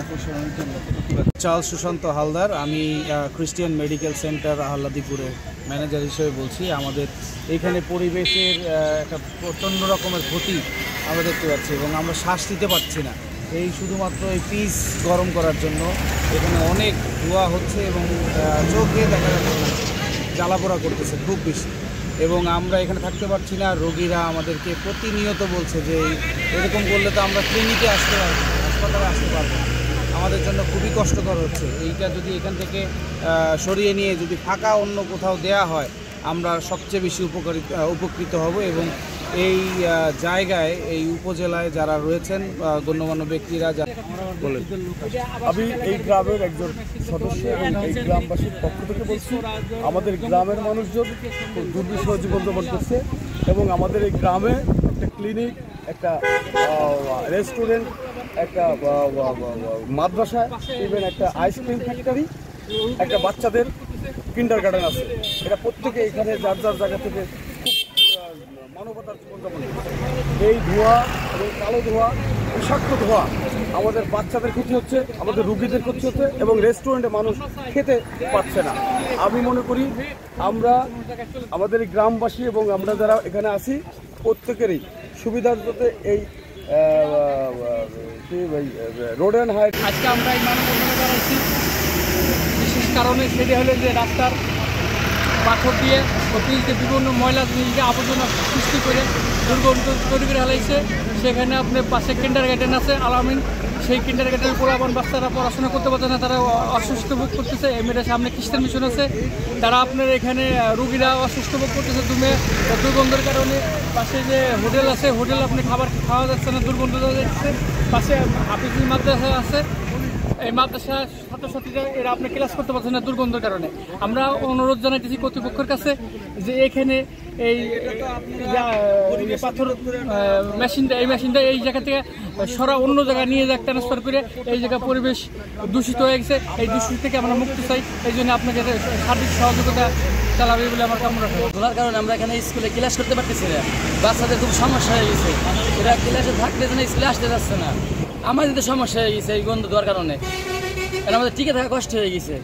অপসারণের জন্য চার্লস সুশান্ত হালদার, আমি খ্রিস্টিয়ান মেডিকেল সেন্টার আহ্লাদিপুরের ম্যানেজার হিসেবে বলছি। আমাদের এখানে পরিবেশের একটা প্রচণ্ড রকমের ক্ষতি আমরা দেখতে পাচ্ছি এবং আমরা শ্বাস নিতে পারছি না। এই শুধুমাত্র এই পিচ গরম করার জন্য এখানে অনেক ধোঁয়া হচ্ছে এবং চোখে দেখা যাচ্ছে না, জ্বালাপোড়া করতেছে খুব বেশি এবং আমরা এখানে থাকতে পারছি না। রোগীরা আমাদেরকে প্রতিনিয়ত বলছে যে এরকম করলে তো আমরা ক্লিনিকে আসতে পারবো, হাসপাতালে আসতে পারবো না, আমাদের জন্য খুবই কষ্টকর হচ্ছে। এইটা যদি এখান থেকে সরিয়ে নিয়ে যদি ফাঁকা অন্য কোথাও দেয়া হয় আমরা সবচেয়ে বেশি উপকৃত হব এবং এই জায়গায় এই উপজেলায় যারা রয়েছেন গণ্যমান্য ব্যক্তিরা বলেন। আমি এই গ্রামের একজন সদস্য এবং এই গ্রামবাসীর পক্ষ থেকে বলছি, আমাদের গ্রামের মানুষজন দুর্বিষহ জীবনযাপন করছে এবং আমাদের এই গ্রামে একটা ক্লিনিক, একটা রেস্টুরেন্ট, একটা মাদ্রাসা, ইভেন একটা আইসক্রিম ফ্যাক্টরি, একটা বাচ্চাদের কিন্ডারগার্টেন আছে। এটা প্রত্যেকে এখানে যার যার জায়গা থেকে মানবতার জীবনযাপন করছে। এই ধোঁয়া এবং কালো ধোঁয়া, বিষাক্ত ধোঁয়া আমাদের বাচ্চাদের ক্ষতি হচ্ছে, আমাদের রুগীদের ক্ষতি হচ্ছে এবং রেস্টুরেন্টে মানুষ খেতে পারছে না। আমি মনে করি আমরা আমাদের এই গ্রামবাসী এবং আমরা যারা এখানে আছি প্রত্যেকেরই সুবিধার যাতে এই রোড অ্যান্ড হাইট আজকে আমরা এই মানববন্ধনে দাঁড়াইছি। বিশেষ কারণে সেটা হলো যে রাস্তার পাথর দিয়ে অতিরিক্ত বিভিন্ন ময়লা জিনিসকে আবর্জনা সৃষ্টি করে দুর্গন্ধ তৈরি করে হেলাইছে। সেখানে আপনার পাশে কিন্ডারগার্টেন আছে আলামিন, সেই কিন্ডারগার্টেনের পোলাপান বাচ্চারা পড়াশোনা করতে পারছে না, তারা অসুস্থ ভোগ করতেছে। এমএর সামনে খ্রিস্টান মিশন আছে, তারা আপনার এখানে রুগীরা অসুস্থ ভোগ করতেছে দুর্গন্ধের কারণে। পাশে যে হোটেল আছে, হোটেল আপনি খাবার খাওয়া যাচ্ছে না, দুর্গন্ধ যাচ্ছে। পাশে হাফিজ মাদ্রাসা আছে, এই মাদ্রাসা ছাত্রছাত্রীরা এরা আপনি ক্লাস করতে পারছেন না দুর্গন্ধের কারণে। আমরা অনুরোধ জানাইতেছি কর্তৃপক্ষের কাছে যে এখানে এই পাথর মেশিনটা এই জায়গা থেকে অন্য জায়গায় নিয়ে যাক, ট্রান্সফার করে। এই জায়গায় পরিবেশ দূষিত হয়ে গেছে, এই দূষিত থেকে আমরা মুক্তি চাই। এই জন্য আপনাকে সার্বিক সহযোগিতা চালাবে বলে আমার কামনা। ধোলার কারণে আমরা এখানে স্কুলে ক্লাস করতে পারতেছি না, বাচ্চাদের খুব সমস্যা হয়ে গেছে। এরা ক্লাসে থাকতেছে না, স্কুলে আসতে যাচ্ছে না, আমাদের তো সমস্যা হয়ে গেছে এই গন্ধ দেওয়ার কারণে। আমাদের টিকে থাকা কষ্ট হয়ে গেছে।